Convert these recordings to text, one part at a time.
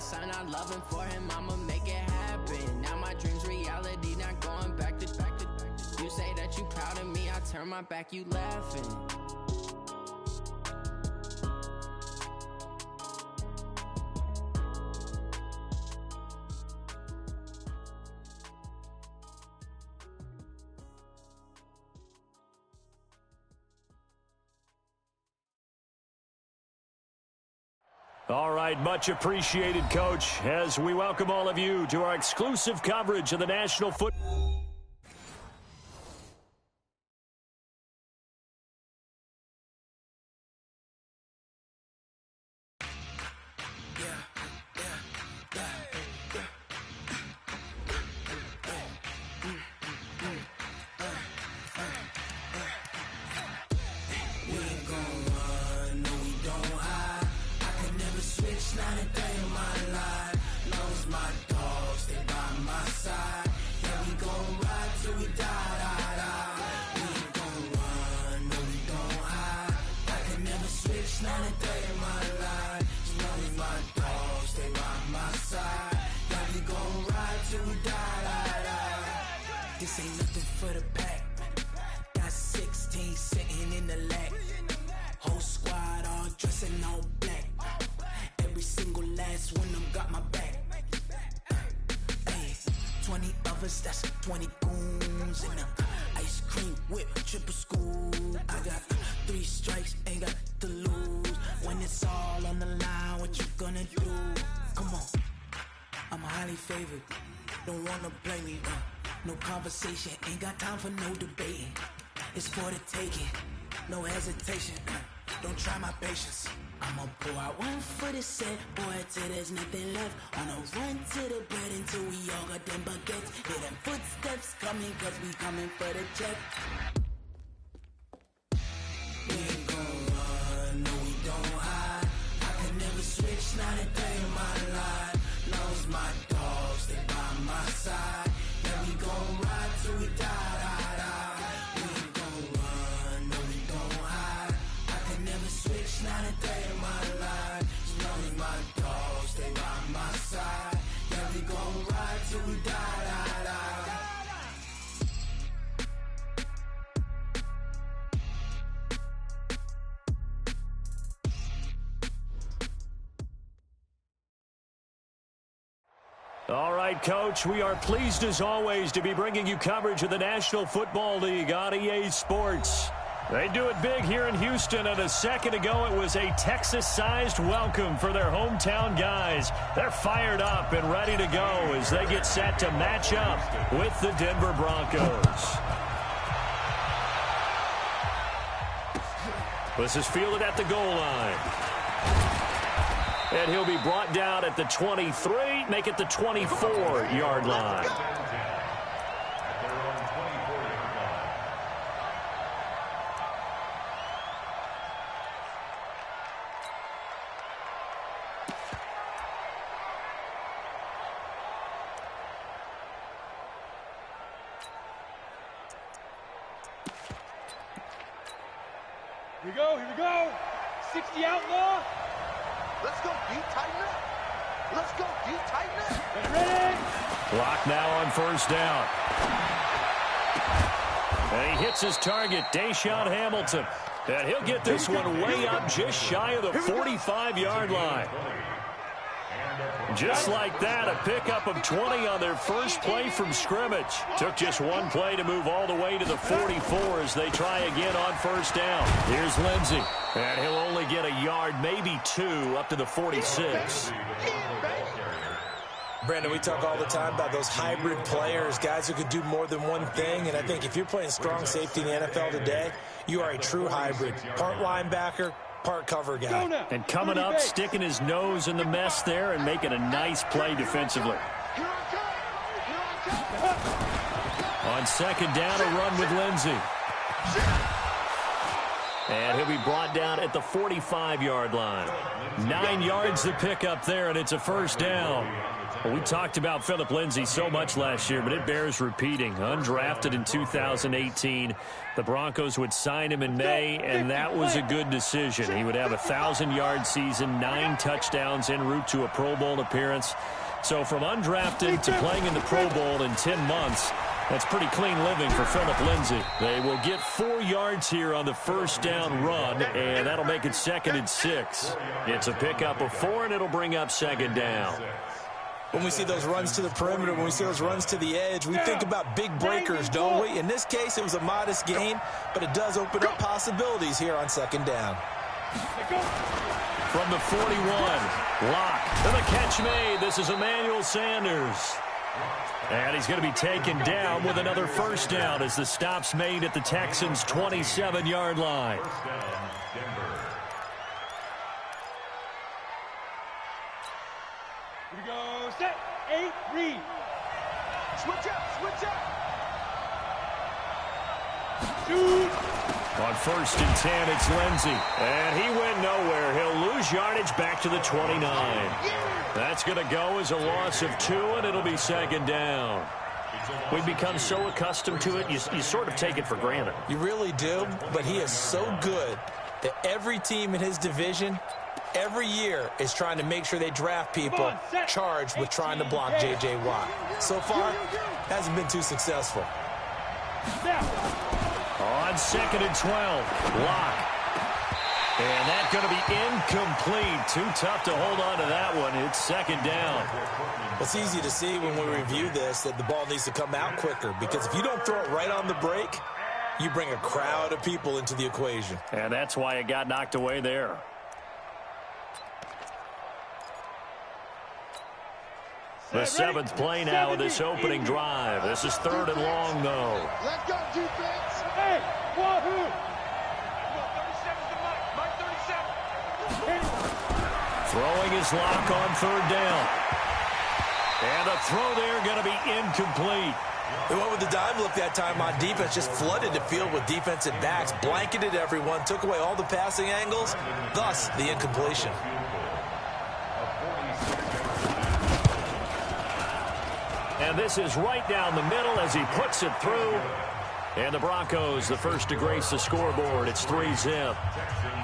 son, I love him for him, I'ma make it happen. Now my dream's reality, not going back to. You say that you proud of me, I turn my back, you laughing. All right, much appreciated, Coach, as we welcome all of you to our exclusive coverage of the National Football. This ain't nothing for the pack. Got 16 sitting in the lag. Whole squad all dressing all black. Every single last one of them got my back. Hey, 20 of us, that's 20 goons in them. Ice cream whip, triple school. I got 3 strikes, ain't got to lose. When it's all on the line, what you gonna do? Come on, I'm highly favored. Don't wanna play me, no conversation, ain't got time for no debating. It's for the taking, no hesitation. Don't try my patience. I'ma pour out one for the set, boy, till there's nothing left. On a run to the bread until we all got them baguettes. Hear them footsteps coming, cause we coming for the check. We ain't gon' run, no we don't hide. I can never switch, not a day in my life. Long as my dogs, they by my side. Yeah, we gon' ride till we die. We ain't gon' run, no we don't hide. I can never switch, not a day in my life. As long as my dogs, they by my side. Yeah, we gon' ride till we die. All right, Coach, we are pleased as always to be bringing you coverage of the National Football League on EA Sports. They do it big here in Houston, and a second ago it was a Texas-sized welcome for their hometown guys. They're fired up and ready to go as they get set to match up with the Denver Broncos. This is fielded at the goal line. And he'll be brought down at the 23, make it the 24-yard line. Here we go. 60 outlaw. Let's go, D, tighten up. Let's go, D, tighten up. Ready? Clock now on first down. And he hits his target, Deshaun Hamilton. And he'll get this one way up just shy of the 45-yard line. Just like that, a pickup of 20 on their first play from scrimmage. Took just one play to move all the way to the 44 as they try again on first down. Here's Lindsey. And he'll only get a yard, maybe 2, up to the 46. Brandon, we talk all the time about those hybrid players, guys who could do more than one thing. And I think if you're playing strong safety in the NFL today, you are a true hybrid. Part linebacker, part cover guy. And coming up, sticking his nose in the mess there and making a nice play defensively. On second down, a run with Lindsey. And he'll be brought down at the 45-yard line. 9 yards to pick up there, and it's a first down. Well, we talked about Phillip Lindsay so much last year, but it bears repeating. Undrafted in 2018, the Broncos would sign him in May, and that was a good decision. He would have a 1,000-yard season, 9 touchdowns en route to a Pro Bowl appearance. So from undrafted to playing in the Pro Bowl in 10 months, that's pretty clean living for Phillip Lindsay. They will get 4 yards here on the first down run, and that'll make it 2nd and 6. It's a pickup of 4, and it'll bring up 2nd down. When we see those runs to the perimeter, when we see those runs to the edge, we think about big breakers, don't we? In this case, it was a modest gain, but it does open up possibilities here on 2nd down. From the 41, Locke, and the catch made. This is Emmanuel Sanders. And he's going to be taken down with another first down as the stop's made at the Texans' 27-yard line. Here we go. Set. 8, read. Switch up, switch up. Shoot. On 1st and 10, it's Lindsay. And he went nowhere. He'll lose yardage back to the 29. That's going to go as a loss of 2, and it'll be 2nd down. We've become so accustomed to it, you sort of take it for granted. You really do, but he is so good that every team in his division, every year, is trying to make sure they draft people charged with trying to block J.J. Watt. So far, hasn't been too successful. On 2nd and 12, Locke. And that's going to be incomplete. Too tough to hold on to that one. It's 2nd down. It's easy to see when we review this that the ball needs to come out quicker, because if you don't throw it right on the break, you bring a crowd of people into the equation. And that's why it got knocked away there. The 7th play now of this opening drive. This is 3rd and long, though. Let's go, defense. Hey, wahoo. 37's the Mike 37. Throwing his Locke on 3rd down. And the throw there going to be incomplete. They went with the dime look that time on defense, just flooded the field with defensive backs, blanketed everyone, took away all the passing angles, thus the incompletion. And this is right down the middle as he puts it through. And the Broncos, the first to grace the scoreboard. It's 3-zip.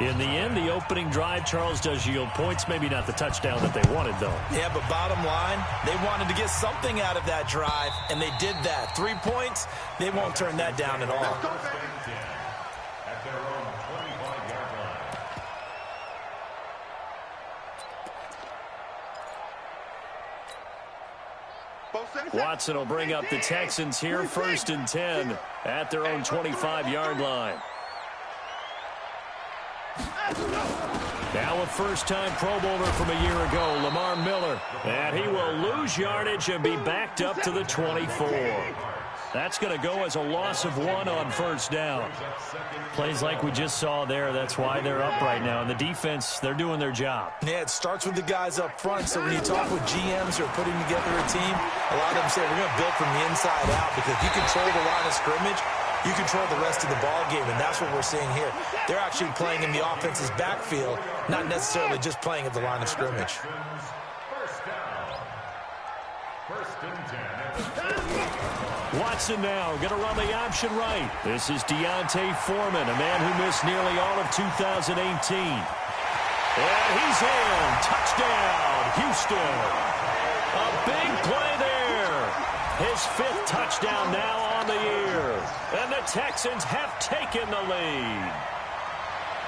In the end, the opening drive, Charles, does yield points. Maybe not the touchdown that they wanted, though. Yeah, but bottom line, they wanted to get something out of that drive, and they did that. 3 points, they won't turn that down at all. Watson will bring up the Texans here, 1st and 10 at their own 25-yard line. Now a first-time Pro Bowler from a year ago, Lamar Miller. And he will lose yardage and be backed up to the 24. That's going to go as a loss of 1 on 1st down. Plays like we just saw there. That's why they're up right now. And the defense, they're doing their job. Yeah, it starts with the guys up front. So when you talk with GMs who are putting together a team, a lot of them say we're going to build from the inside out, because if you control the line of scrimmage, you control the rest of the ball game, and that's what we're seeing here. They're actually playing in the offense's backfield, not necessarily just playing at the line of scrimmage. Watson now going to run the option right. This is Deontay Foreman, a man who missed nearly all of 2018. And he's in. Touchdown, Houston. A big play there. His 5th touchdown now on the year. And the Texans have taken the lead.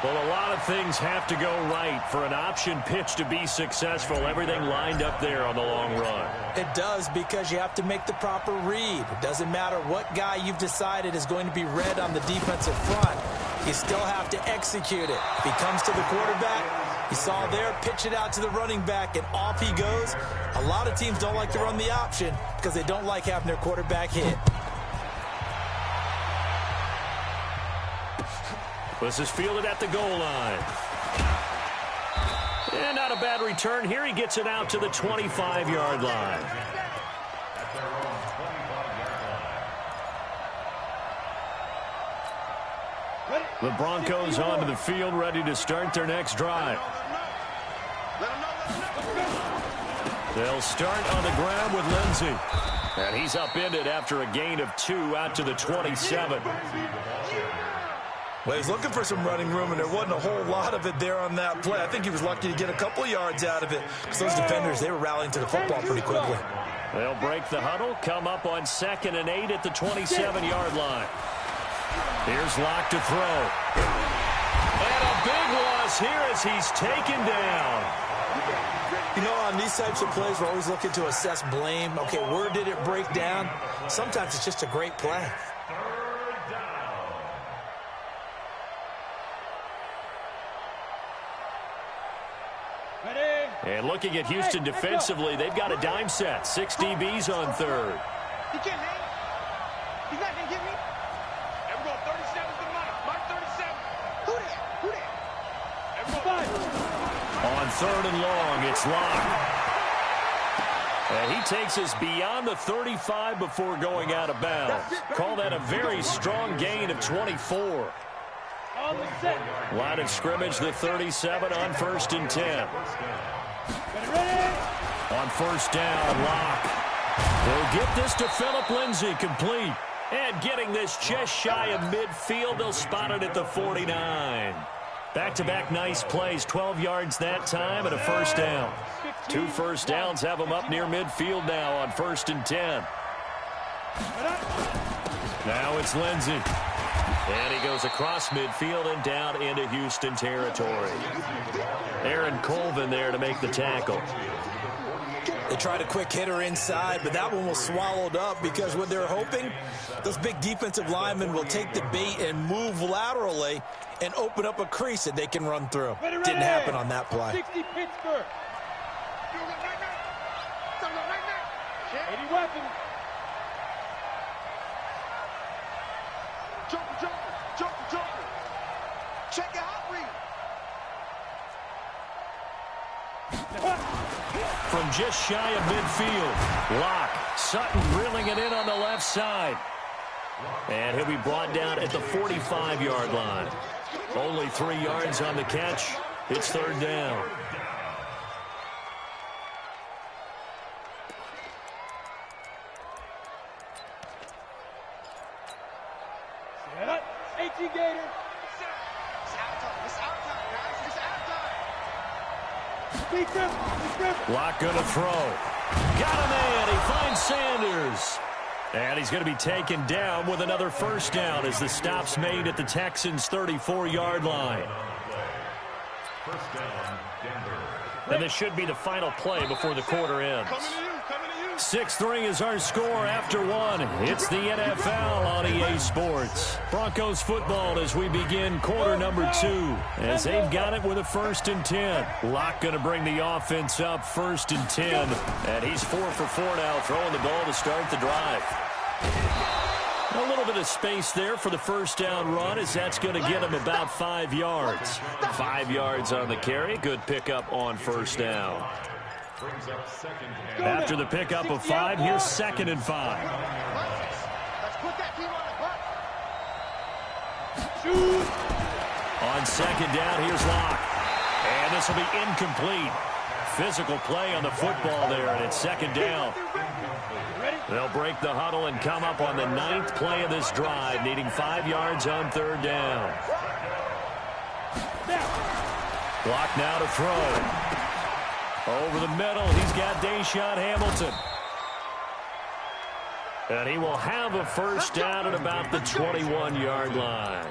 Well, a lot of things have to go right for an option pitch to be successful. Everything lined up there on the long run. It does, because you have to make the proper read. It doesn't matter what guy you've decided is going to be read on the defensive front. You still have to execute it. If he comes to the quarterback, you saw there, pitch it out to the running back, and off he goes. A lot of teams don't like to run the option because they don't like having their quarterback hit. This is fielded at the goal line. And not a bad return here. He gets it out to the 25-yard line. The Broncos onto the field, ready to start their next drive. They'll start on the ground with Lindsey. And he's upended after a gain of 2 out to the 27. Well, he's looking for some running room, and there wasn't a whole lot of it there on that play. I think he was lucky to get a couple of yards out of it, because those defenders, they were rallying to the football pretty quickly. They'll break the huddle, come up on 2nd and 8 at the 27-yard line. Here's Locke to throw. And a big loss here as he's taken down. You know, on these types of plays, we're always looking to assess blame. Okay, where did it break down? Sometimes it's just a great play. And looking at Houston defensively, they've got a dime set. 6 DBs on 3rd. He can't hang. He's not going to get me. Everyone, 37 to Mike. Mark 37. Who that? Who that? Everyone. On 3rd and long, it's Locke. And he takes us beyond the 35 before going out of bounds. Call that a very strong gain of 24. Line of scrimmage, the 37 on 1st and 10. On 1st down, Locke. They'll get this to Phillip Lindsay, complete. And getting this just shy of midfield, they'll spot it at the 49. Back-to-back nice plays, 12 yards that time and a 1st down. 2 first downs have them up near midfield now on 1st and 10. Now it's Lindsay. And he goes across midfield and down into Houston territory. Aaron Colvin there to make the tackle. They tried a quick hitter inside, but that one was swallowed up because what they're hoping, those big defensive linemen will take the bait and move laterally and open up a crease that they can run through. Didn't happen on that play. 60 Pittsburgh. 80 weapons. Joker. Check it out, read. From just shy of midfield, Locke. Sutton drilling it in on the left side. And he'll be brought down at the 45-yard line. Only 3 yards on the catch. It's 3rd down. Set up. 18 Gator. Locke going to throw. Got him in. He finds Sanders. And he's going to be taken down with another 1st down as the stop's made at the Texans' 34-yard line. And this should be the final play before the quarter ends. 6-3 is our score after 1. It's the NFL on EA Sports. Broncos football as we begin quarter number 2. As they've got it with a 1st and 10. Locke going to bring the offense up 1st and 10. And he's 4 for 4 now, throwing the ball to start the drive. A little bit of space there for the 1st down run as that's going to get him about 5 yards. 5 yards on the carry. Good pickup on 1st down. After the pickup of 5, here's 2nd and 5. Let's put that team on the Shoot. On 2nd down, here's Locke. And this will be incomplete. Physical play on the football there, and it's 2nd down. They'll break the huddle and come up on the 9th play of this drive, needing 5 yards on 3rd down. Locke now to throw. Over the middle, he's got Deshaun Hamilton. And he will have a 1st down at about the 21-yard line.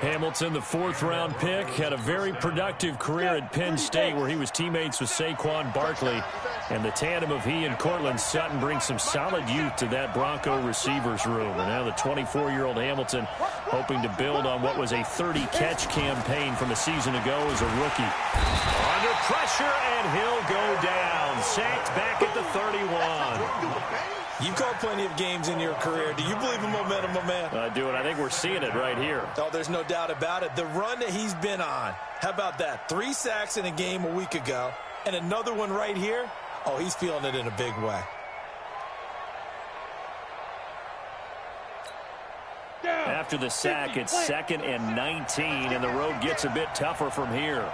Hamilton, the 4th-round pick, had a very productive career at Penn State where he was teammates with Saquon Barkley. And the tandem of he and Cortland Sutton brings some solid youth to that Bronco receivers room. And now the 24-year-old Hamilton hoping to build on what was a 30-catch campaign from a season ago as a rookie. Under pressure, and he'll go down. Sacked back at the 31. You've called plenty of games in your career. Do you believe in momentum, my man? I do, and I think we're seeing it right here. Oh, there's no doubt about it. The run that he's been on, how about that? 3 sacks in a game a week ago, and another one right here. Oh, he's feeling it in a big way. After the sack, it's 2nd and 19, and the road gets a bit tougher from here.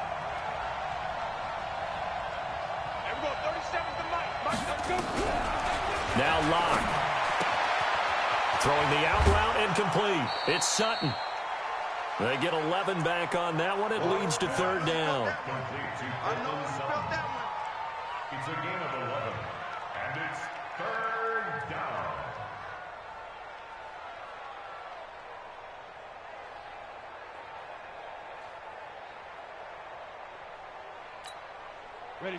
Now Locke. Throwing the out route incomplete. It's Sutton. They get 11 back on that one. It leads to third down. I know you felt that one. It's a gain of 11, and it's third down.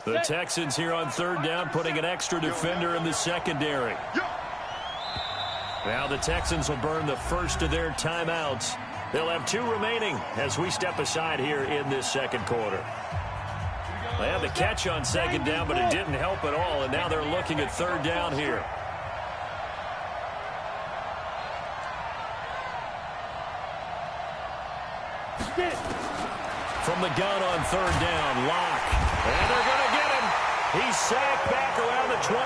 The Texans here on third down, putting an extra defender in the secondary. Now the Texans will burn the first of their timeouts. They'll have 2 remaining as we step aside here in this second quarter. They had the catch on second down, but it didn't help at all, and now they're looking at third down here. From the gun on third down, Locke. And they're going to get him. He's sacked back around the 28.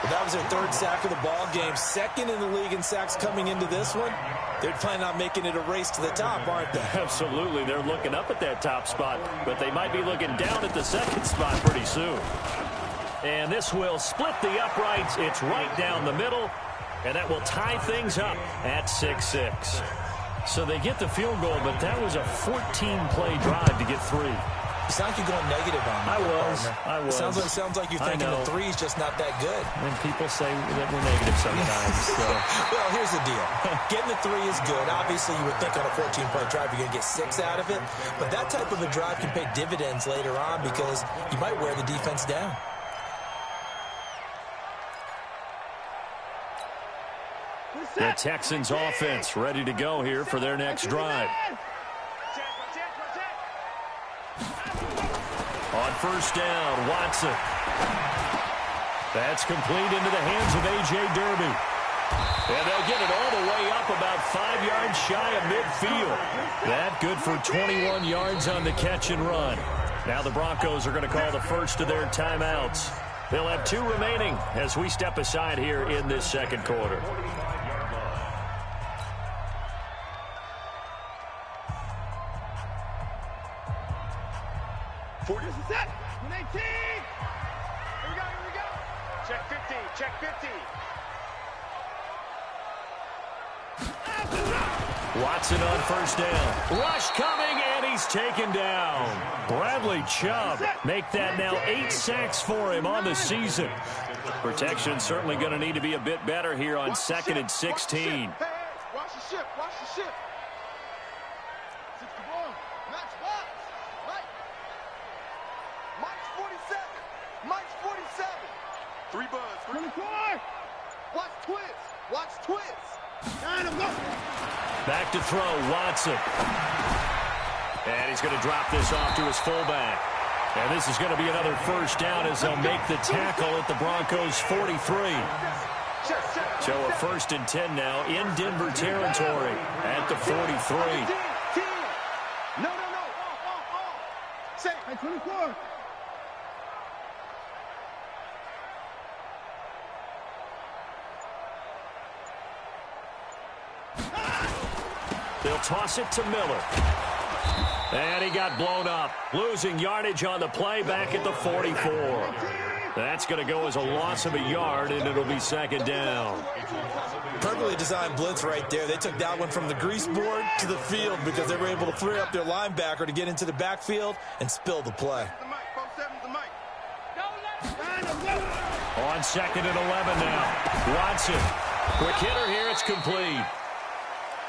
Well, that was their 3rd sack of the ball game. 2nd in the league in sacks coming into this one. They're planning on making it a race to the top, aren't they? Absolutely. They're looking up at that top spot, but they might be looking down at the 2nd spot pretty soon. And this will split the uprights. It's right down the middle, and that will tie things up at 6-6. So they get the field goal, but that was a 14-play drive to get 3. You sound like you're going negative on me. I was. Sounds like you're thinking the 3's just not that good. And people say that we're negative sometimes. So. Well, here's the deal. Getting the 3 is good. Obviously, you would think on a 14-play drive you're going to get 6 out of it. But that type of a drive can pay dividends later on because you might wear the defense down. The Texans offense ready to go here for their next drive. On first down, Watson. That's complete into the hands of A.J. Derby. And they'll get it all the way up about 5 yards shy of midfield. That good for 21 yards on the catch and run. Now the Broncos are going to call the first of their timeouts. They'll have 2 remaining as we step aside here in this second quarter. Set. 18. Here we go. Check 15. Check 15. Watson on first down. Rush coming, and he's taken down. Bradley Chubb make that now 8 sacks for him on the season. Protection certainly going to need to be a bit better here on 2nd and 16. Hey, watch the ship. Watch the ship. 61. Match box. Mike's 47. Mike's 47. 3 buzz. 24. Watch twist. Watch twist. Back to throw, Watson. And he's going to drop this off to his fullback. And this is going to be another first down as they'll make the tackle at the Broncos' 43. So a 1st and 10 now in Denver territory at the 43. No. Say, 24. They'll toss it to Miller. And he got blown up. Losing yardage on the play back at the 44. That's going to go as a loss of a yard, and it'll be 2nd down. Perfectly designed blitz right there. They took that one from the grease board to the field because they were able to free up their linebacker to get into the backfield and spill the play. On 2nd and 11 now. Watson. Quick hitter here. It's complete.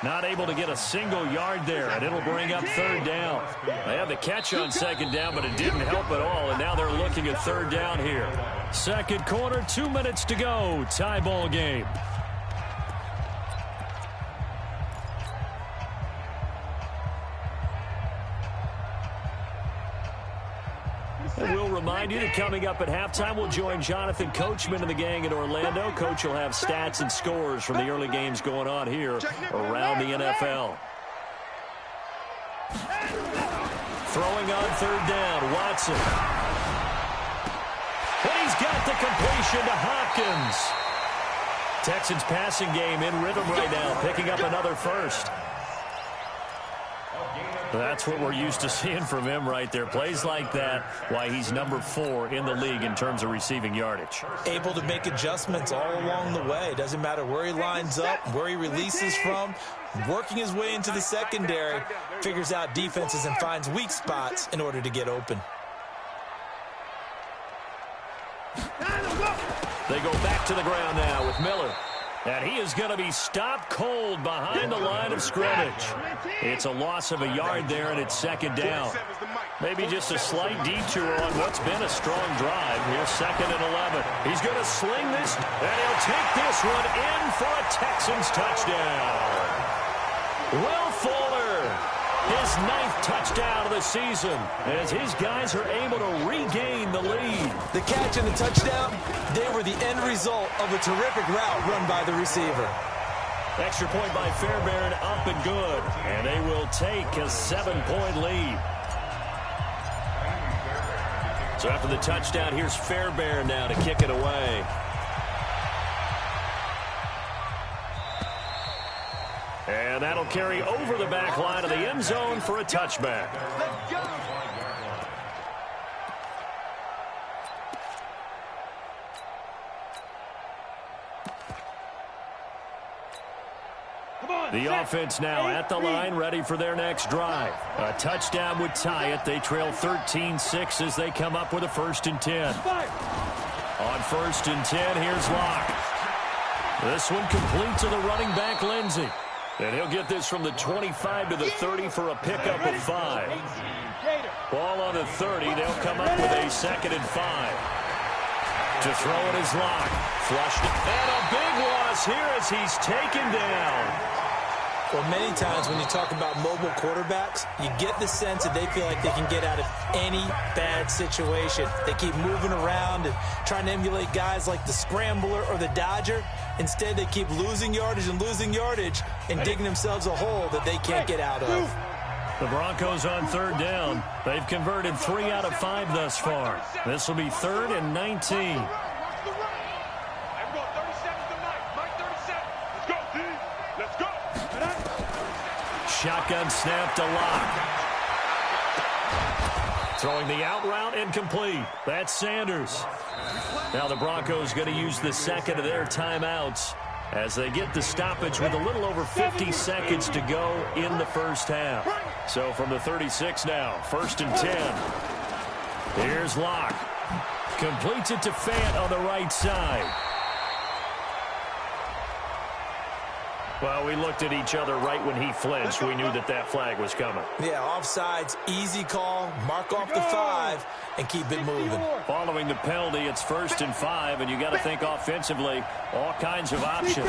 Not able to get a single yard there, and it'll bring up 3rd down. They had the catch on 2nd down, but it didn't help at all, and now they're looking at 3rd down here. Second quarter, 2 minutes to go. Tie ball game. And we'll remind you that coming up at halftime, we'll join Jonathan Coachman and the gang in Orlando. Coach will have stats and scores from the early games going on here around the NFL. Throwing on 3rd down, Watson. And he's got the completion to Hopkins. Texans passing game in rhythm right now, picking up another first. A gain of That's what we're used to seeing from him right there. Plays like that, why he's number 4 in the league in terms of receiving yardage. Able to make adjustments all along the way. Doesn't matter where he lines up, where he releases from. Working his way into the secondary, figures out defenses and finds weak spots in order to get open. They go back to the ground now with Miller. And he is going to be stopped cold behind the line of scrimmage. It's a loss of a yard there, and it's second down. Maybe just a slight detour on what's been a strong drive. Here's 2nd and 11. He's going to sling this, and he'll take this one in for a Texans touchdown. Will Fuller, his 9th touchdown of the season, as his guys are able to regain the lead. The catch and the touchdown, they were the end result of a terrific route run by the receiver. Extra point by Fairbairn, up and good. And they will take a 7-point lead. So after the touchdown, here's Fairbairn now to kick it away. And that'll carry over the back line of the end zone for a touchback. The offense now at the line, ready for their next drive. A touchdown would tie it. They trail 13-6 as they come up with a 1st and 10. On 1st and 10, here's Locke. This one complete to the running back, Lindsey. And he'll get this from the 25 to the 30 for a pickup of 5. Ball on the 30. They'll come up with a 2nd and 5. To throw it is Locke. Flushed it. And a big loss here as he's taken down. Well, many times when you talk about mobile quarterbacks, you get the sense that they feel like they can get out of any bad situation. They keep moving around and trying to emulate guys like the Scrambler or the Dodger. Instead, they keep losing yardage and digging themselves a hole that they can't get out of. The Broncos on 3rd down. They've converted 3 out of 5 thus far. This will be 3rd and 19. Shotgun snap to Locke. Throwing the out route incomplete. That's Sanders. Now the Broncos going to use the 2nd of their timeouts as they get the stoppage with a little over 50 seconds to go in the first half. So from the 36 now, 1st and 10. Here's Locke. Completes it to Fant on the right side. Well, we looked at each other right when he flinched. We knew that that flag was coming. Yeah, offsides, easy call, mark off the 5, and keep it moving. Following the penalty, it's 1st and 5, and you got to think offensively, all kinds of options.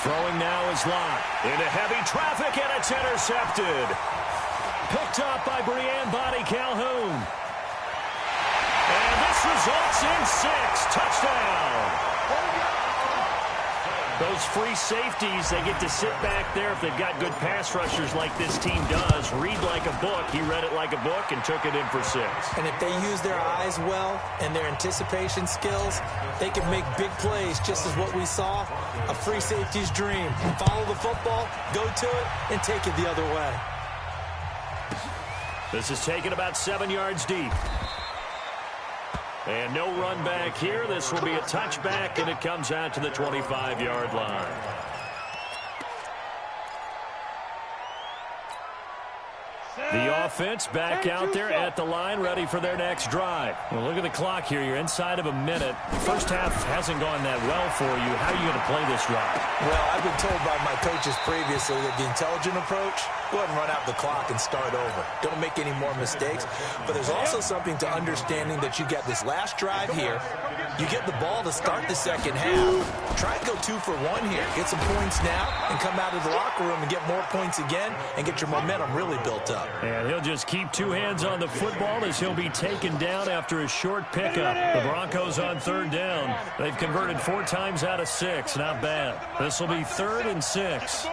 Throwing now is Locke. Into heavy traffic, and it's intercepted. Picked up by Breanne Body Calhoun. And this results in 6. Touchdown. Those free safeties, they get to sit back there if they've got good pass rushers like this team does. Read like a book. He read it like a book and took it in for 6. And if they use their eyes well and their anticipation skills, they can make big plays, just as what we saw. A free safety's dream. Follow the football, go to it, and take it the other way. This is taken about 7 yards deep. And no run back here. This will be a touchback, and it comes out to the 25-yard line. The offense back out there at the line, ready for their next drive. Well, look at the clock here. You're inside of a minute. The first half hasn't gone that well for you. How are you going to play this drive? Well, I've been told by my coaches previously that the intelligent approach, go ahead and run out the clock and start over. Don't make any more mistakes. But there's also something to understanding that you get this last drive here. You get the ball to start the second half. Try and go 2 for 1 here. Get some points now and come out of the locker room and get more points again and get your momentum really built up. And he'll just keep 2 hands on the football as he'll be taken down after a short pickup. The Broncos on 3rd down. They've converted 4 times out of 6. Not bad. This will be 3rd and 6.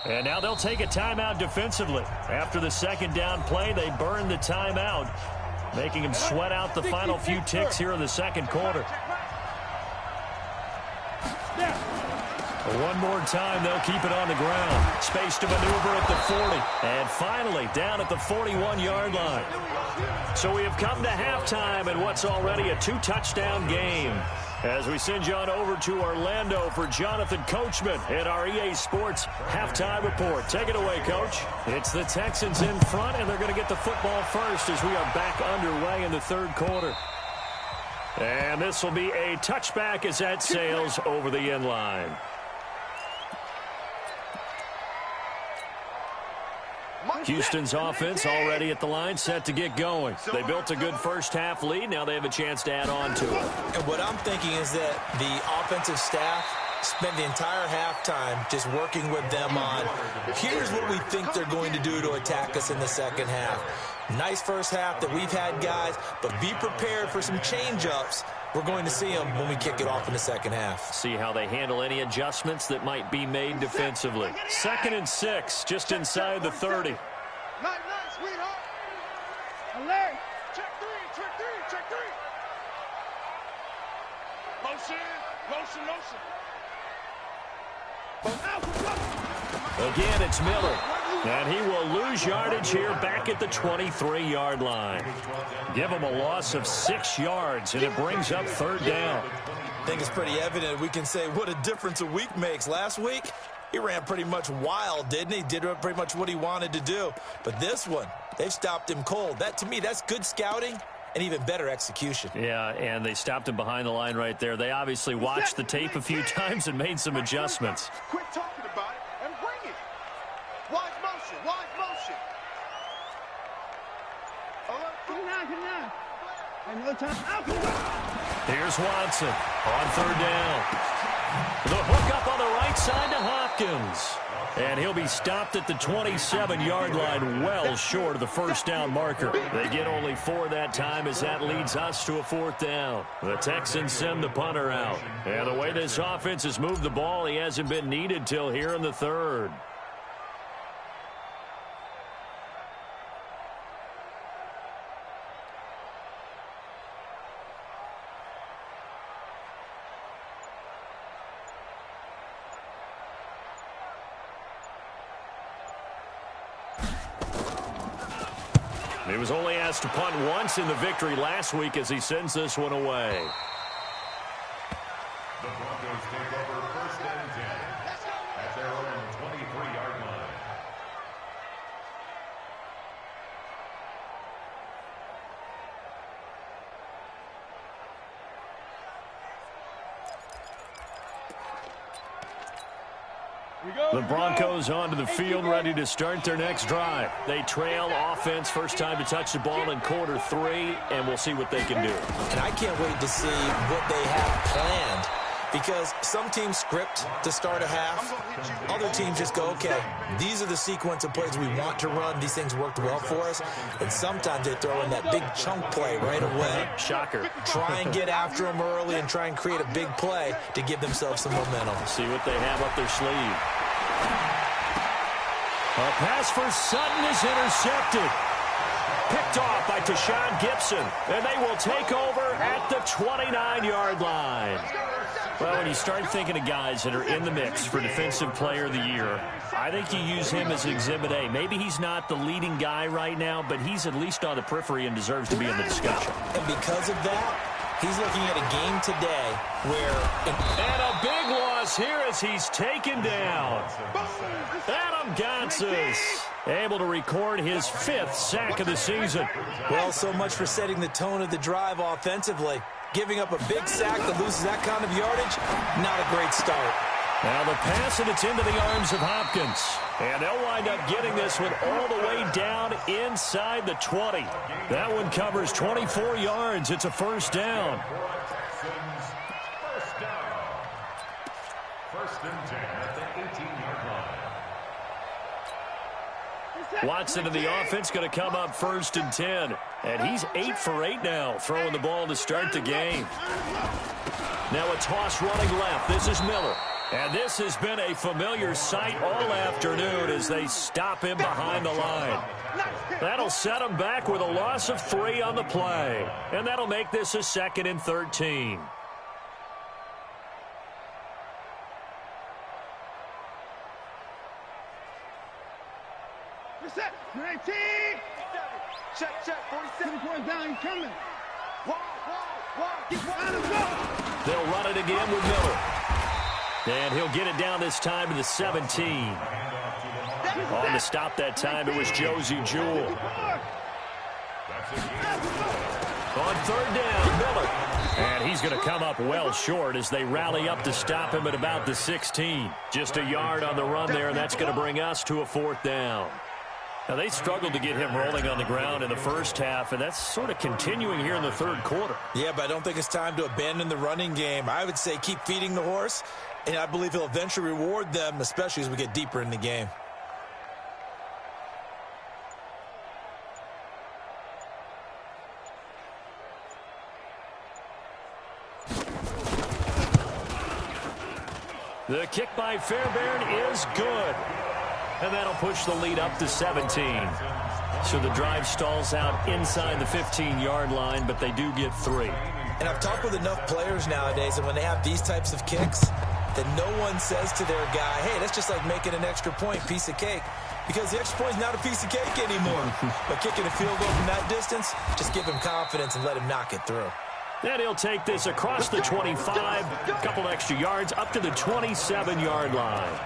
And now they'll take a timeout defensively. After the 2nd down play, they burn the timeout. making him sweat out the final few ticks here in the second quarter. One more time, they'll keep it on the ground. Space to maneuver at the 40. And finally, down at the 41-yard line. So we have come to halftime in what's already a 2-touchdown game. As we send you on over to Orlando for Jonathan Coachman in our EA Sports Halftime Report. Take it away, Coach. It's the Texans in front, and they're going to get the football first as we are back underway in the third quarter. And this will be a touchback as that sails over the end line. Houston's offense already at the line, set to get going. They built a good first-half lead. Now they have a chance to add on to it. And what I'm thinking is that the offensive staff spent the entire halftime just working with them on, here's what we think they're going to do to attack us in the second half. Nice first half that we've had, guys, but be prepared for some change-ups. We're going to see them when we kick it off in the second half. See how they handle any adjustments that might be made defensively. 2nd and 6, just inside the 30. Nice, sweetheart. Alert. Check three. Motion. Again, it's Miller. And he will lose yardage here back at the 23-yard line. Give him a loss of 6 yards, and it brings up 3rd down. I think it's pretty evident we can say what a difference a week makes. Last week, he ran pretty much wild, didn't he? Did pretty much what he wanted to do. But this one, they've stopped him cold. That, to me, that's good scouting and even better execution. Yeah, and they stopped him behind the line right there. They obviously watched the tape a few times and made some adjustments. Quit talking about it and bring it. Wide motion. Come now. And no time. Here's Watson on 3rd down. The hook up on the right side to Hopkins. And he'll be stopped at the 27-yard line, well short of the first down marker. They get only 4 that time as that leads us to a 4th down. The Texans send the punter out. And the way this offense has moved the ball, he hasn't been needed till here in the 3rd. He was only asked to punt once in the victory last week as he sends this one away. The Broncos take over 1st and 10 at their own 23-yard line. The Broncos onto the field, ready to start their next drive. They trail offense, first time to touch the ball in quarter 3, and we'll see what they can do. And I can't wait to see what they have planned, because some teams script to start a half. Other teams just go, okay, these are the sequence of plays we want to run. These things worked well for us. And sometimes they throw in that big chunk play right away. Shocker. Try and get after them early and try and create a big play to give themselves some momentum. See what they have up their sleeve. A pass for Sutton is intercepted. Picked off by Tashawn Gibson. And they will take over at the 29-yard line. Well, when you start thinking of guys that are in the mix for Defensive Player of the Year, I think you use him as Exhibit A. Maybe he's not the leading guy right now, but he's at least on the periphery and deserves to be in the discussion. And because of that, he's looking at a game today where... And a big loss here as he's taken down. Adam Gotsis able to record his 5th sack of the season. Well, so much for setting the tone of the drive offensively. Giving up a big sack that loses that kind of yardage, not a great start. Now the pass, and it's into the arms of Hopkins. And they'll wind up getting this one all the way down inside the 20. That one covers 24 yards. It's a first down. First down. 1st and 10 at the 18-yard line. Watson in the offense going to come up 1st and 10. And he's 8 for 8 now, throwing the ball to start the game. Now a toss running left. This is Miller. And this has been a familiar sight all afternoon as they stop him behind the line. That'll set him back with a loss of 3 on the play. And that'll make this a 2nd and 13. You're set. 19. Check. 47. Points down. He's coming. They'll run it again with Miller. And he'll get it down this time to the 17. On the stop that time, it was Josie Jewell. On 3rd down, Miller. And he's going to come up well short as they rally up to stop him at about the 16. Just a yard on the run there, and that's going to bring us to a 4th down. Now, they struggled to get him rolling on the ground in the first half, and that's sort of continuing here in the 3rd quarter. Yeah, but I don't think it's time to abandon the running game. I would say keep feeding the horse, and I believe he'll eventually reward them, especially as we get deeper in the game. The kick by Fairbairn is good. And that'll push the lead up to 17. So the drive stalls out inside the 15-yard line, but they do get 3. And I've talked with enough players nowadays, and when they have these types of kicks, that no one says to their guy, hey, that's just like making an extra point, piece of cake. Because the extra point is not a piece of cake anymore. But kicking a field goal from that distance, just give him confidence and let him knock it through. And he'll take this across the 25, a couple extra yards, up to the 27-yard line.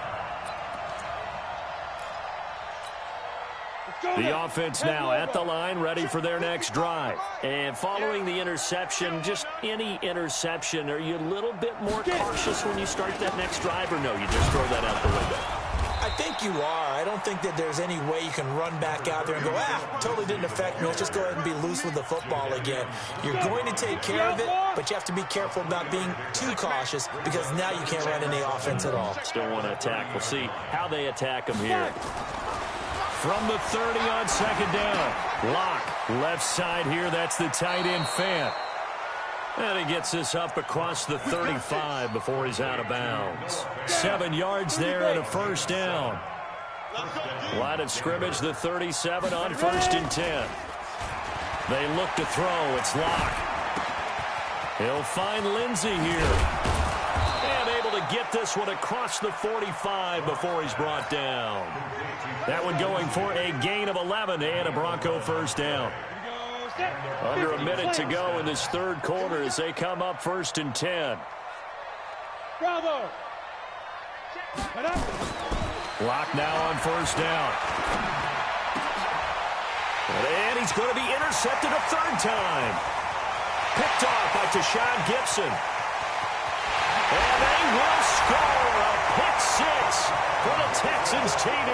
The offense now at the line, ready for their next drive. And following the interception, just any interception, are you a little bit more cautious when you start that next drive, or no, you just throw that out the window? I think you are. I don't think that there's any way you can run back out there and go, totally didn't affect me. Let's just go ahead and be loose with the football again. You're going to take care of it, but you have to be careful about being too cautious because now you can't run any offense at all. Still want to attack. We'll see how they attack them here. From the 30 on 2nd down. Locke, left side here. That's the tight end, Fant. And he gets this up across the 35 before he's out of bounds. 7 yards there and a 1st down. Line of scrimmage, the 37 on 1st and 10. They look to throw. It's Locke. He'll find Lindsey here. And able to get this one across the 45 before he's brought down. That one going for a gain of 11 and a Bronco 1st down. Under a minute to go in this 3rd quarter as they come up 1st and 10. Bravo. Locke now on 1st down. And he's going to be intercepted a 3rd time. Picked off by Tashawn Gibson. And they will score a pick 6 for the Texans TD.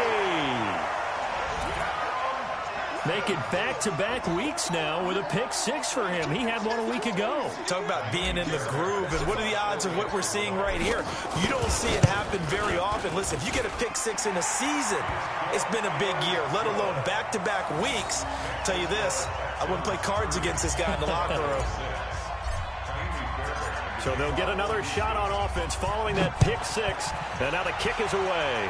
Make it back-to-back weeks now with a pick 6 for him. He had one a week ago. Talk about being in the groove, and what are the odds of what we're seeing right here? You don't see it happen very often. Listen, if you get a pick 6 in a season, it's been a big year, let alone back-to-back weeks. I'll tell you this, I wouldn't play cards against this guy in the locker room. So they'll get another shot on offense following that pick 6, and now the kick is away.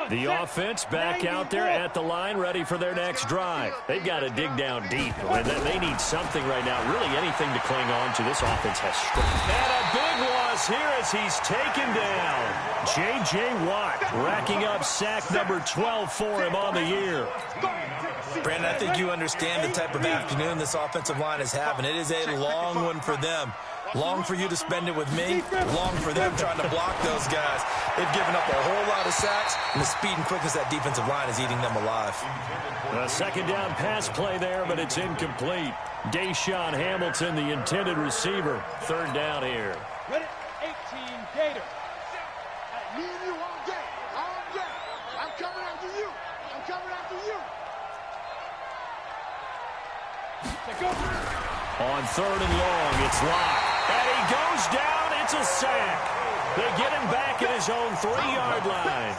The offense back out there at the line, ready for their next drive. They've got to dig down deep. They need something right now, really anything to cling on to. This offense has strength. And a big loss here as he's taken down. J.J. Watt racking up sack number 12 for him on the year. Brandon, I think you understand the type of afternoon this offensive line is having. It is a long one for them. Long for you to spend it with me. Long for them trying to block those guys. They've given up a whole lot of sacks, and the speed and quickness of that defensive line is eating them alive. A 2nd down pass play there, but it's incomplete. Deshaun Hamilton, the intended receiver. 3rd down here. Ready? 18 Gator. Me and you all day. All day. I'm coming after you. I'm coming after you. Go. On 3rd and long, it's Locke. And he goes down. It's a sack. They get him back at his own 3-yard line.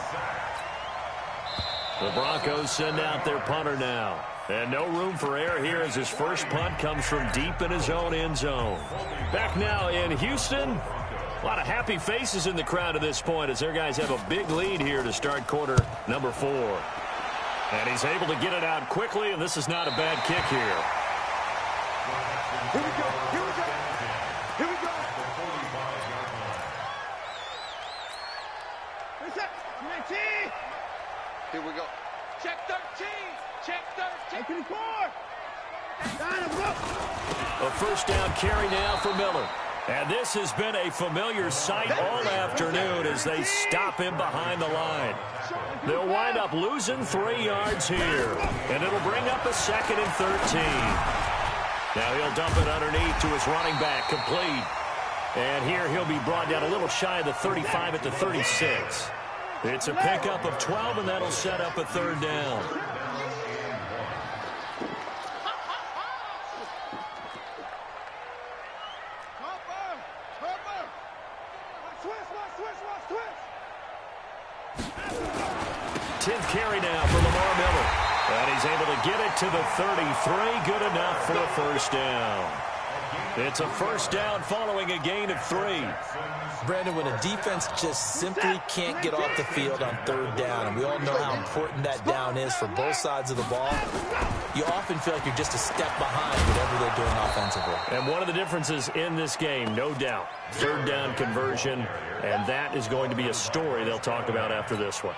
The Broncos send out their punter now. And no room for error here as his first punt comes from deep in his own end zone. Back now in Houston. A lot of happy faces in the crowd at this point as their guys have a big lead here to start quarter number 4. And he's able to get it out quickly, and this is not a bad kick here. Here we go. Here we go. Here we go. Reset. 19. Here we go. Check 13. Check 13. 24. A first down carry now for Miller. And this has been a familiar sight all afternoon as they stop him behind the line. They'll wind up losing 3 yards here. And it'll bring up a 2nd and 13. Now he'll dump it underneath to his running back, complete. And here he'll be brought down a little shy of the 35 at the 36. It's a pickup of 12, and that'll set up a 3rd down. Carry now for Lamar Miller. And he's able to get it to the 33. Good enough for a first down. It's a first down following a gain of 3. Brandon, when a defense just simply can't get off the field on 3rd down, and we all know how important that down is for both sides of the ball, you often feel like you're just a step behind whatever they're doing offensively. And one of the differences in this game, no doubt, 3rd down conversion, and that is going to be a story they'll talk about after this one.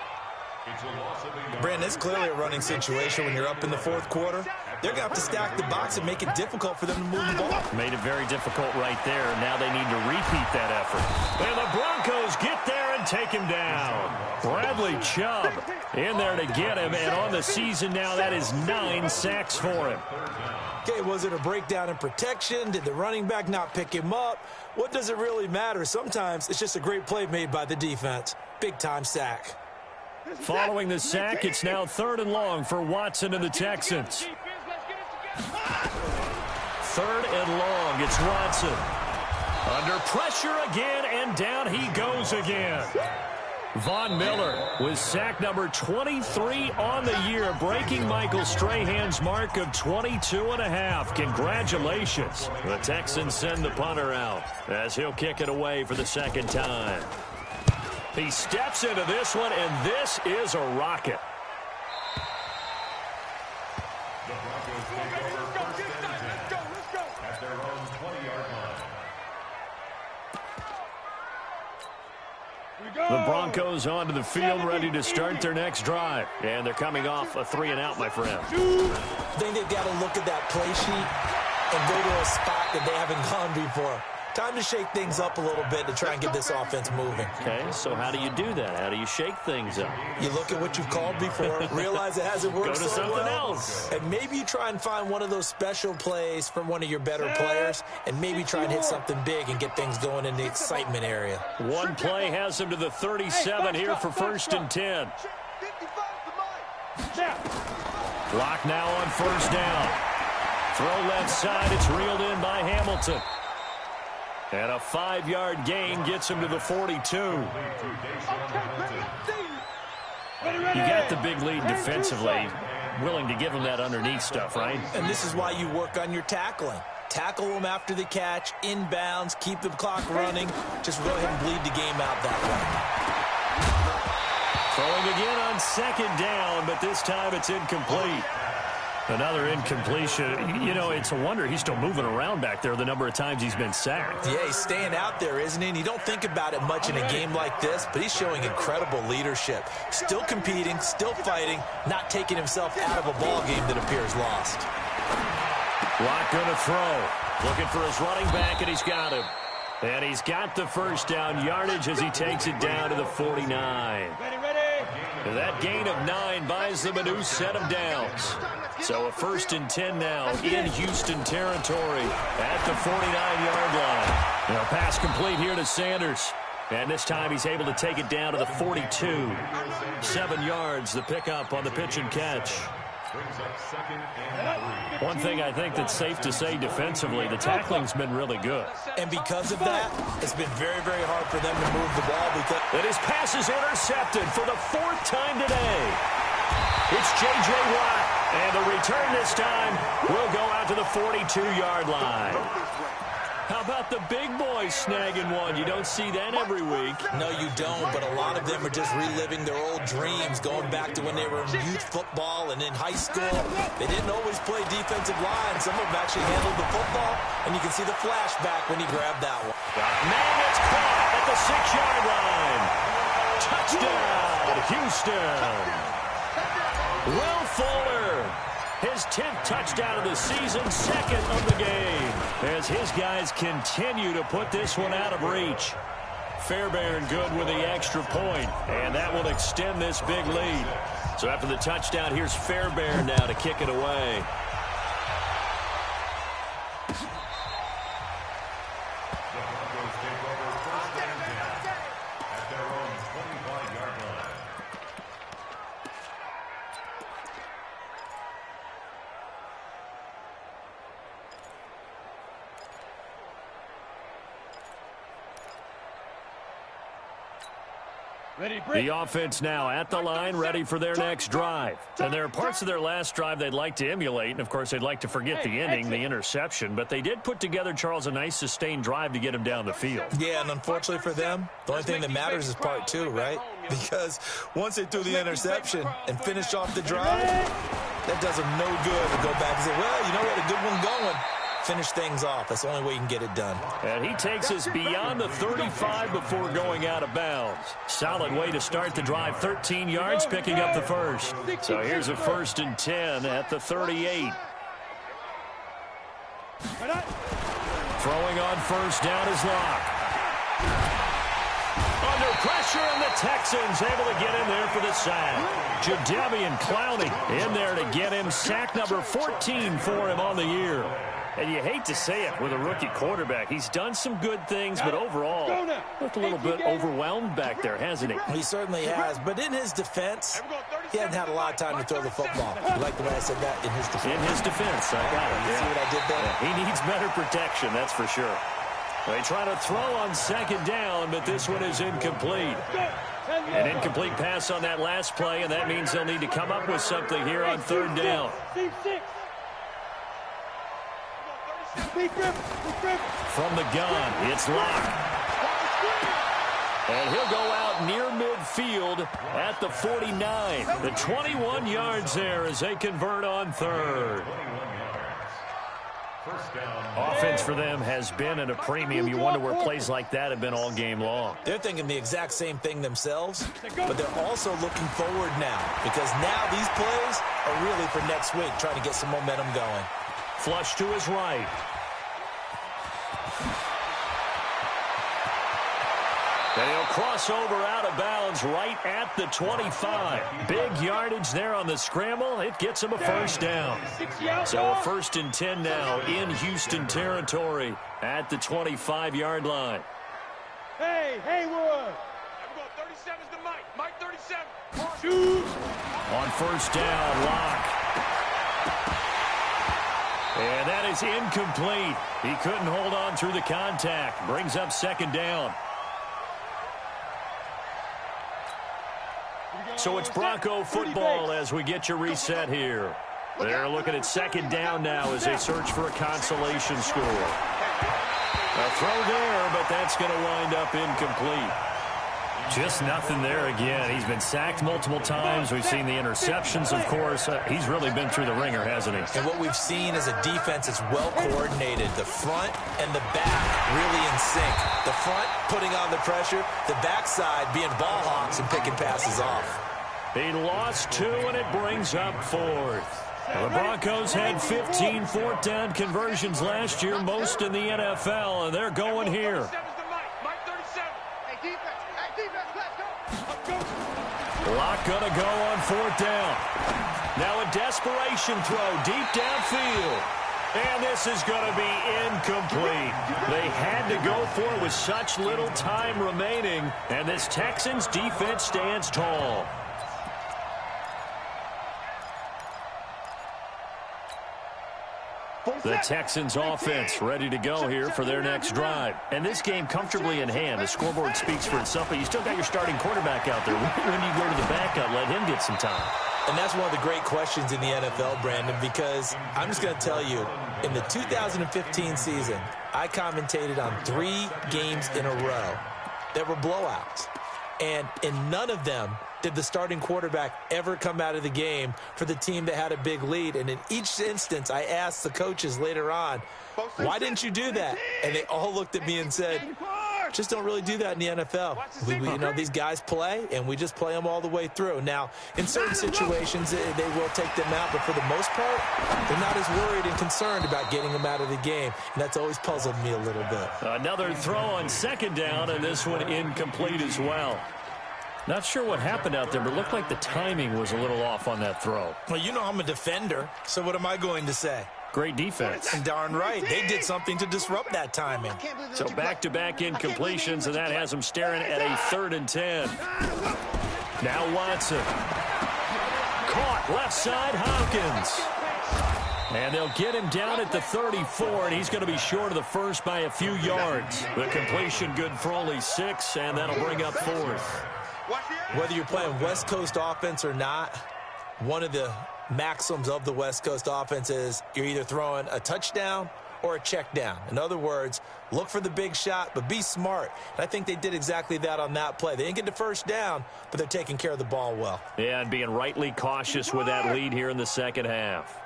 Brandon, it's clearly a running situation when you're up in the 4th quarter. They're going to have to stack the box and make it difficult for them to move the ball. Made it very difficult right there. Now they need to repeat that effort. And the Broncos get there and take him down. Bradley Chubb in there to get him. And on the season now, that is 9 sacks for him. Okay, was it a breakdown in protection? Did the running back not pick him up? What does it really matter? Sometimes it's just a great play made by the defense. Big-time sack. Following the sack, it's now 3rd and long for Watson and the Texans. 3rd and long, it's Watson. Under pressure again, and down he goes again. Von Miller with sack number 23 on the year, breaking Michael Strahan's mark of 22.5. Congratulations. The Texans send the punter out as he'll kick it away for the 2nd time. He steps into this one, and this is a rocket. The Broncos take over 1st and 10 at their own 20-yard line. The Broncos onto the field, ready to start their next drive. And they're coming off a 3-and-out, my friend. I think they've got to look at that play sheet and go to a spot that they haven't gone before. Time to shake things up a little bit to try and get this offense moving. Okay, so how do you do that? How do you shake things up? You look at what you've called before, realize it hasn't worked Go to so something well, else. and maybe you try and find one of those special plays from one of your better players, and maybe try and hit something big and get things going in the excitement area. One play has him to the 37 here for 1st and 10. Lock now on 1st down. Throw left side, it's reeled in by Hamilton. And a 5-yard gain gets him to the 42. You got the big lead defensively, willing to give him that underneath stuff, right? And this is why you work on your tackling. Tackle them after the catch, inbounds, keep the clock running. Just go ahead and bleed the game out that way. Throwing again on 2nd down, but this time it's incomplete. Another incompletion. You know, it's a wonder he's still moving around back there the number of times he's been sacked. Yeah, he's staying out there, isn't he? And you don't think about it much in a game like this, but he's showing incredible leadership. Still competing, still fighting, not taking himself out of a ball game that appears lost. Locke going to throw. Looking for his running back, and he's got him. And he's got the first down yardage as he takes it down to the 49. And that gain of 9 buys them a new set of downs. So a 1st and 10 now in Houston territory at the 49-yard line. Now pass complete here to Sanders. And this time he's able to take it down to the 42. 7 yards, the pickup on the pitch and catch. Brings up 2nd and 3. One thing I think that's safe to say defensively, the tackling's been really good. And because of that, it's been very, very hard for them to move the ball. And his pass is intercepted for the 4th time today. It's J.J. Watt, and the return this time will go out to the 42-yard line. How about the big boys snagging one? You don't see that every week. No, you don't, but a lot of them are just reliving their old dreams, going back to when they were in youth football and in high school. They didn't always play defensive line. Some of them actually handled the football, and you can see the flashback when he grabbed that one. Man, it's caught at the 6-yard line. Touchdown, Houston. Will Fuller, his 10th touchdown of the season, 2nd of the game, as his guys continue to put this one out of reach. Fairbairn good with the extra point, and that will extend this big lead. So after the touchdown, here's Fairbairn now to kick it away. The Broncos take over 1st and 10 at their own 25-yard line. The offense now at the line, ready for their next drive. And there are parts of their last drive they'd like to emulate, and of course they'd like to forget the ending, the interception, but they did put together, Charles, a nice sustained drive to get him down the field. Yeah, and unfortunately for them, the only thing that matters is part 2, right? Because once they threw the interception and finished off the drive, that does them no good to go back and say, well, you know what, a good one going. Finish things off. That's the only way you can get it done. And he takes us beyond the 35 before going out of bounds. Solid way to start the drive. 13 yards, picking up the first. So here's a 1st and 10 at the 38. Throwing on 1st down is Locke. Under pressure, and the Texans able to get in there for the sack. Jadeveon Clowney in there to get him sack number 14 for him on the year. And you hate to say it with a rookie quarterback. He's done some good things, but overall, looked a little bit overwhelmed back there, hasn't he? He certainly has. But in his defense, he hasn't had a lot of time to throw the football. You like the way I said that? In his defense. In his defense, I got it. You see what I did there? Yeah, he needs better protection, that's for sure. They try to throw on 2nd down, but this one is incomplete. An incomplete pass on that last play, and that means they'll need to come up with something here on 3rd down. From the gun, it's Locke. And he'll go out near midfield at the 49. The 21 yards there as they convert on 3rd. Offense for them has been at a premium. You wonder where plays like that have been all game long. They're thinking the exact same thing themselves, but they're also looking forward now because now these plays are really for next week, trying to get some momentum going. Flush to his right. And he'll cross over out of bounds right at the 25. Big yardage there on the scramble. It gets him a 1st down. So a 1st and 10 now in Houston territory at the 25-yard line. Hey, Haywood. 37's the Mike. Mike 37. Shoot. On 1st down, Locke. And that is incomplete. He couldn't hold on through the contact. Brings up 2nd down. So it's Bronco football as we get you reset here. They're looking at 2nd down now as they search for a consolation score. A throw there, but that's going to wind up incomplete. Just nothing there again. He's been sacked multiple times. We've seen the interceptions, of course. He's really been through the ringer, hasn't he? And what we've seen is a defense that's well coordinated. The front and the back really in sync. The front putting on the pressure, the backside being ball hawks and picking passes off. He lost 2, and it brings up 4th. The Broncos had 15 4th down conversions last year, most in the NFL, and they're going here. Locke gonna go on 4th down. Now a desperation throw deep downfield. And this is going to be incomplete. They had to go for it with such little time remaining, and this Texans defense stands tall. The Texans offense ready to go here for their next drive. And this game comfortably in hand. The scoreboard speaks for itself, but you still got your starting quarterback out there. When do you go to the backup, let him get some time? And that's one of the great questions in the NFL, Brandon, because I'm just going to tell you, in the 2015 season, I commentated on 3 games in a row that were blowouts. And in none of them did the starting quarterback ever come out of the game for the team that had a big lead. And in each instance, I asked the coaches later on, why didn't you do that? And they all looked at me and said, just don't really do that in the NFL. You know, these guys play, and we just play them all the way through. Now, in certain situations, they will take them out, but for the most part, they're not as worried and concerned about getting them out of the game, and that's always puzzled me a little bit. Another throw on second down, and this one incomplete as well. Not sure what happened out there, but it looked like the timing was a little off on that throw. Well, you know I'm a defender, so what am I going to say? Great defense. And darn right. They did something to disrupt that timing. So back-to-back incompletions, and that has them staring at a 3rd and 10. Now Watson. Caught left side, Hopkins. And they'll get him down at the 34, and he's going to be short of the first by a few yards. The completion good for only 6, and that'll bring up 4th. Whether you're playing West Coast offense or not, one of the maxims of the West Coast offense is you're either throwing a touchdown or a check down. In other words, look for the big shot, but be smart. And I think they did exactly that on that play. They didn't get the first down, but they're taking care of the ball well. Yeah, and being rightly cautious with that lead here in the second half.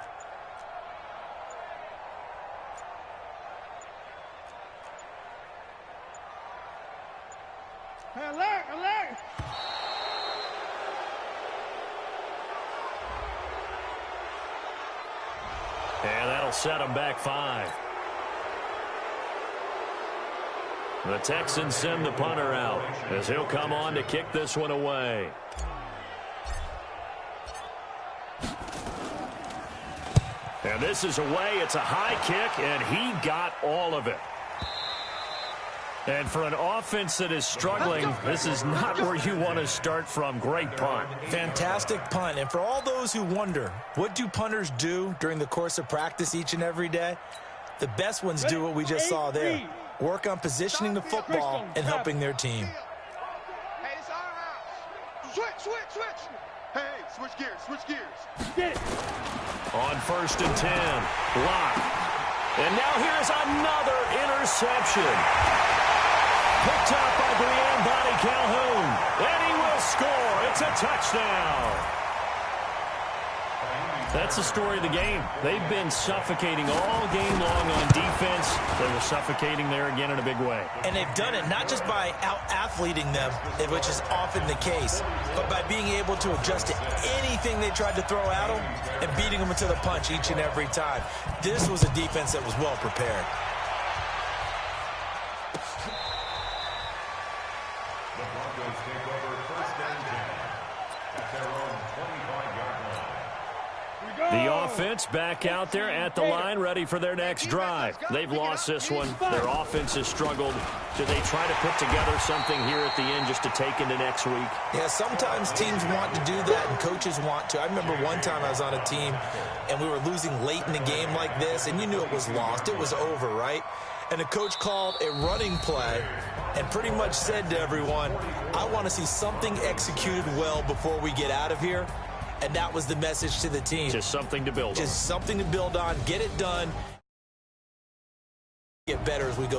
Alert, alert! And that'll set them back 5. The Texans send the punter out as he'll come on to kick this one away. And this is away. It's a high kick, and he got all of it. And for an offense that is struggling, this is not where you want to start from. Great punt. Fantastic punt. And for all those who wonder, what do punters do during the course of practice each and every day? The best ones do what we just saw there. Work on positioning the football and helping their team. Hey, it's our house. Switch. Hey, switch gears. Get it. On 1st and 10, block. And now here's another interception. Picked up by Brian Body Calhoun. And he will score. It's a touchdown. That's the story of the game. They've been suffocating all game long on defense. They were suffocating there again in a big way. And they've done it not just by out-athleting them, which is often the case, but by being able to adjust to anything they tried to throw at them and beating them to the punch each and every time. This was a defense that was well prepared. The Broncos take over 1st and 10 at their own 25-yard line. The offense back out there at the line, ready for their next drive. They've lost this one. Their offense has struggled. Do they try to put together something here at the end just to take into next week? Yeah, sometimes teams want to do that and coaches want to. I remember one time I was on a team and we were losing late in the game like this, and you knew it was lost. It was over, right? And the coach called a running play and pretty much said to everyone, I want to see something executed well before we get out of here. And that was the message to the team. Just something to build on. Just something to build on. Get it done. Get better as we go.